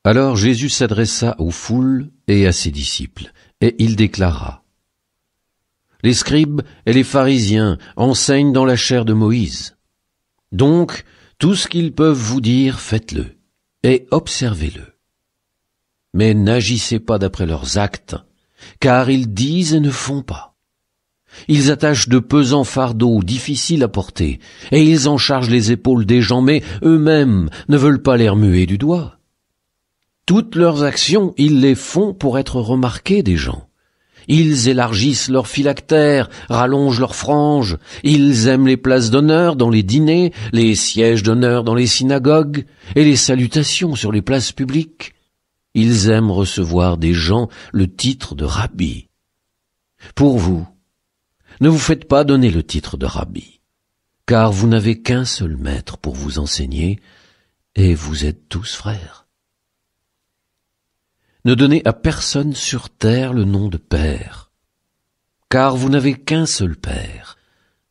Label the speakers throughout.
Speaker 1: Alors Jésus s'adressa aux foules et à ses disciples, et il déclara: Les scribes et les pharisiens enseignent dans la chair de Moïse. Donc, tout ce qu'ils peuvent vous dire, faites-le, et observez-le. Mais n'agissez pas d'après leurs actes, car ils disent et ne font pas. Ils attachent de pesants fardeaux difficiles à porter, et ils en chargent les épaules des gens, mais eux-mêmes ne veulent pas les remuer du doigt. Toutes leurs actions, ils les font pour être remarqués des gens. Ils élargissent leurs phylactères, rallongent leurs franges, ils aiment les places d'honneur dans les dîners, les sièges d'honneur dans les synagogues, et les salutations sur les places publiques. Ils aiment recevoir des gens le titre de rabbi. Pour vous, ne vous faites pas donner le titre de rabbi, car vous n'avez qu'un seul maître pour vous enseigner, et vous êtes tous frères. Ne donnez à personne sur terre le nom de Père, car vous n'avez qu'un seul Père,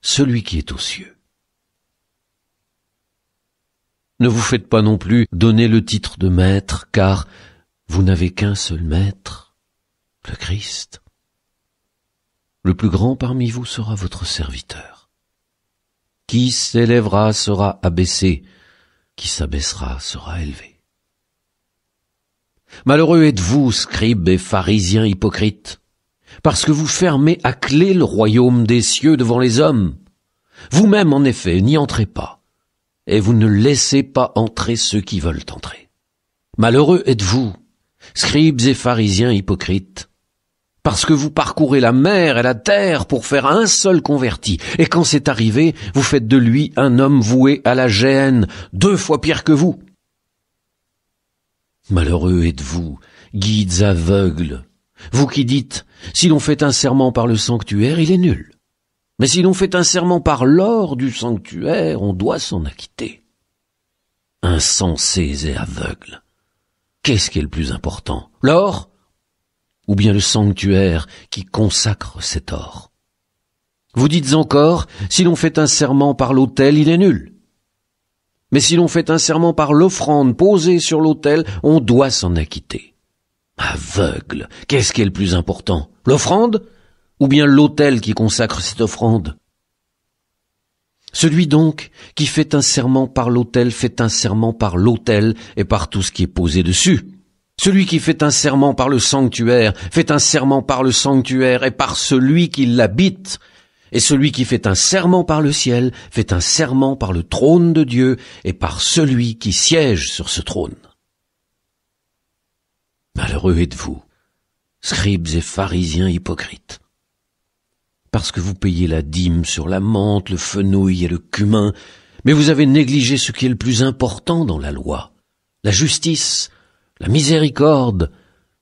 Speaker 1: celui qui est aux cieux. Ne vous faites pas non plus donner le titre de Maître, car vous n'avez qu'un seul Maître, le Christ. Le plus grand parmi vous sera votre serviteur. Qui s'élèvera sera abaissé, qui s'abaissera sera élevé. Malheureux êtes-vous, scribes et pharisiens hypocrites, parce que vous fermez à clé le royaume des cieux devant les hommes. Vous-même, en effet, n'y entrez pas, et vous ne laissez pas entrer ceux qui veulent entrer. Malheureux êtes-vous, scribes et pharisiens hypocrites, parce que vous parcourez la mer et la terre pour faire un seul converti, et quand c'est arrivé, vous faites de lui un homme voué à la géhenne, 2 fois pire que vous. Malheureux êtes-vous, guides aveugles, vous qui dites, si l'on fait un serment par le sanctuaire, il est nul. Mais si l'on fait un serment par l'or du sanctuaire, on doit s'en acquitter. Insensés et aveugles, qu'est-ce qui est le plus important, l'or ou bien le sanctuaire qui consacre cet or? Vous dites encore, si l'on fait un serment par l'autel, il est nul. Mais si l'on fait un serment par l'offrande posée sur l'autel, on doit s'en acquitter. Aveugle, qu'est-ce qui est le plus important, l'offrande ou bien l'autel qui consacre cette offrande? Celui donc qui fait un serment par l'autel fait un serment par l'autel et par tout ce qui est posé dessus. Celui qui fait un serment par le sanctuaire fait un serment par le sanctuaire et par celui qui l'habite. Et celui qui fait un serment par le ciel fait un serment par le trône de Dieu et par celui qui siège sur ce trône. Malheureux êtes-vous, scribes et pharisiens hypocrites, parce que vous payez la dîme sur la menthe, le fenouil et le cumin, mais vous avez négligé ce qui est le plus important dans la loi, la justice, la miséricorde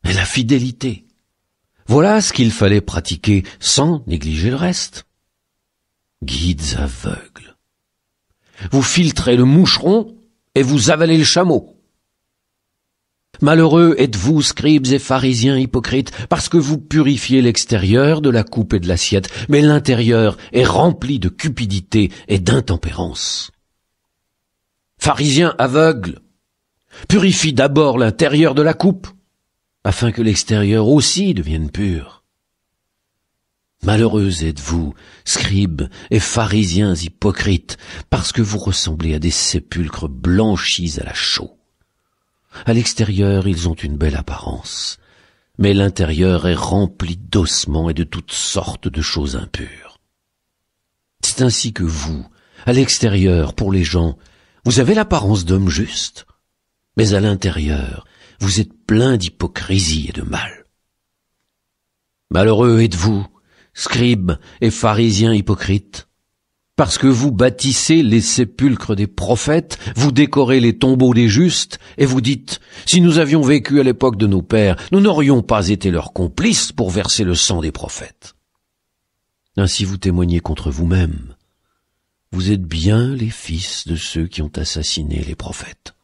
Speaker 1: et la fidélité. Voilà ce qu'il fallait pratiquer sans négliger le reste. Guides aveugles, vous filtrez le moucheron et vous avalez le chameau. Malheureux êtes-vous, scribes et pharisiens hypocrites, parce que vous purifiez l'extérieur de la coupe et de l'assiette, mais l'intérieur est rempli de cupidité et d'intempérance. Pharisiens aveugles, purifie d'abord l'intérieur de la coupe, afin que l'extérieur aussi devienne pur. Malheureux êtes-vous, scribes et pharisiens hypocrites, parce que vous ressemblez à des sépulcres blanchis à la chaux. À l'extérieur, ils ont une belle apparence, mais l'intérieur est rempli d'ossements et de toutes sortes de choses impures. C'est ainsi que vous, à l'extérieur, pour les gens, vous avez l'apparence d'hommes justes, mais à l'intérieur, vous êtes plein d'hypocrisie et de mal. Malheureux êtes-vous, scribes et pharisiens hypocrites, parce que vous bâtissez les sépulcres des prophètes, vous décorez les tombeaux des justes, et vous dites, si nous avions vécu à l'époque de nos pères, nous n'aurions pas été leurs complices pour verser le sang des prophètes. Ainsi vous témoignez contre vous-même. Vous êtes bien les fils de ceux qui ont assassiné les prophètes.